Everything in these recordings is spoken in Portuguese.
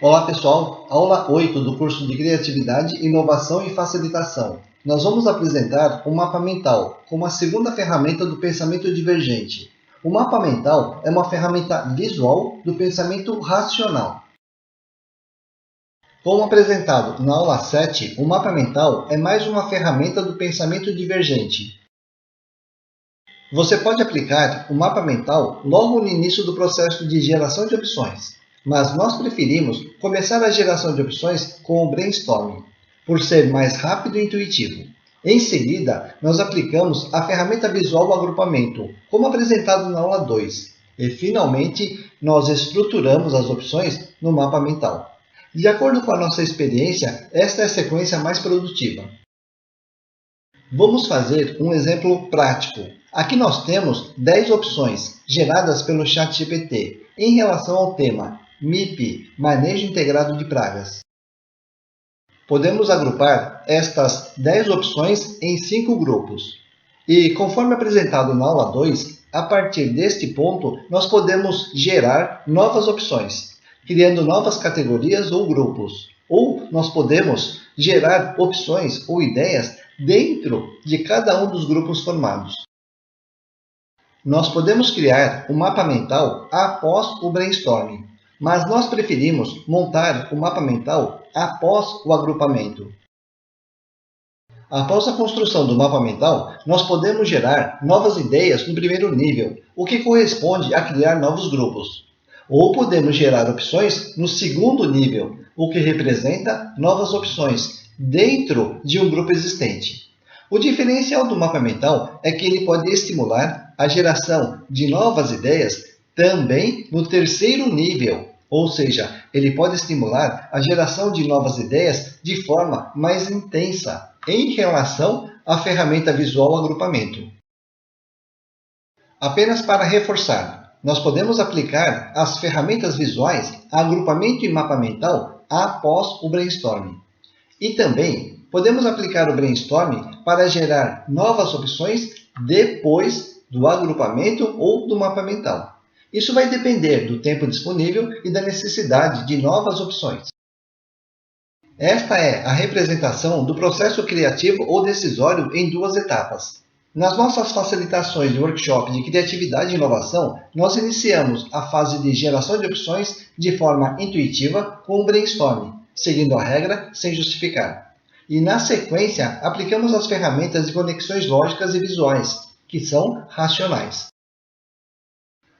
Olá pessoal, aula 8 do curso de Criatividade, Inovação e Facilitação. Nós vamos apresentar o mapa mental como a segunda ferramenta do pensamento divergente. O mapa mental é uma ferramenta visual do pensamento racional. Como apresentado na aula 7, o mapa mental é mais uma ferramenta do pensamento divergente. Você pode aplicar o mapa mental logo no início do processo de geração de opções, mas nós preferimos começar a geração de opções com o brainstorming, por ser mais rápido e intuitivo. Em seguida, nós aplicamos a ferramenta visual do agrupamento, como apresentado na aula 2, e finalmente nós estruturamos as opções no mapa mental. De acordo com a nossa experiência, esta é a sequência mais produtiva. Vamos fazer um exemplo prático. Aqui nós temos 10 opções geradas pelo ChatGPT em relação ao tema MIP, Manejo Integrado de Pragas. Podemos agrupar estas 10 opções em 5 grupos. E conforme apresentado na aula 2, a partir deste ponto nós podemos gerar novas opções, criando novas categorias ou grupos. Ou nós podemos gerar opções ou ideias dentro de cada um dos grupos formados. Nós podemos criar um mapa mental após o brainstorming, mas nós preferimos montar o mapa mental após o agrupamento. Após a construção do mapa mental, nós podemos gerar novas ideias no primeiro nível, o que corresponde a criar novos grupos. Ou podemos gerar opções no segundo nível, o que representa novas opções dentro de um grupo existente. O diferencial do mapa mental é que ele pode estimular a geração de novas ideias também no terceiro nível, ou seja, ele pode estimular a geração de novas ideias de forma mais intensa em relação à ferramenta visual agrupamento. Apenas para reforçar, nós podemos aplicar as ferramentas visuais agrupamento e mapa mental após o brainstorming. E também podemos aplicar o brainstorming para gerar novas opções depois do agrupamento ou do mapa mental. Isso vai depender do tempo disponível e da necessidade de novas opções. Esta é a representação do processo criativo ou decisório em duas etapas. Nas nossas facilitações de workshop de criatividade e inovação, nós iniciamos a fase de geração de opções de forma intuitiva com o brainstorming, seguindo a regra sem justificar. E na sequência, aplicamos as ferramentas de conexões lógicas e visuais, que são racionais.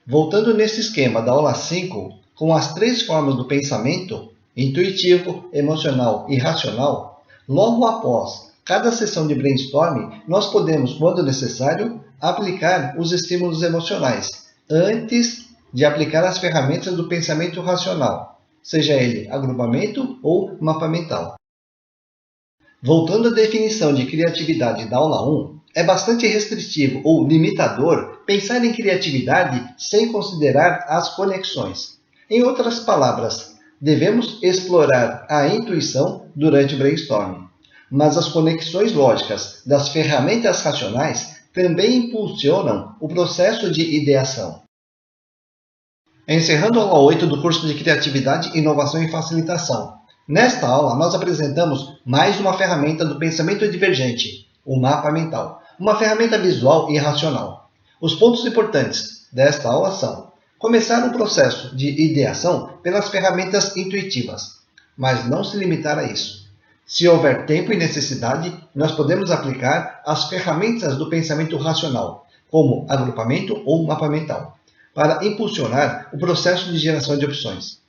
Voltando nesse esquema da aula 5, com as 3 formas do pensamento, intuitivo, emocional e racional, logo após cada sessão de brainstorming, nós podemos, quando necessário, aplicar os estímulos emocionais, antes de aplicar as ferramentas do pensamento racional, seja ele agrupamento ou mapa mental. Voltando à definição de criatividade da aula 1, é bastante restritivo ou limitador pensar em criatividade sem considerar as conexões. Em outras palavras, devemos explorar a intuição durante o brainstorming, mas as conexões lógicas das ferramentas racionais também impulsionam o processo de ideação. Encerrando a aula 8 do curso de Criatividade, Inovação e Facilitação. Nesta aula, nós apresentamos mais uma ferramenta do pensamento divergente, o mapa mental, uma ferramenta visual e racional. Os pontos importantes desta aula são: começar um processo de ideação pelas ferramentas intuitivas, mas não se limitar a isso. Se houver tempo e necessidade, nós podemos aplicar as ferramentas do pensamento racional, como agrupamento ou mapa mental, para impulsionar o processo de geração de opções.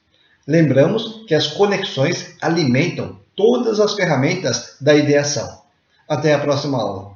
Lembramos que as conexões alimentam todas as ferramentas da ideação. Até a próxima aula.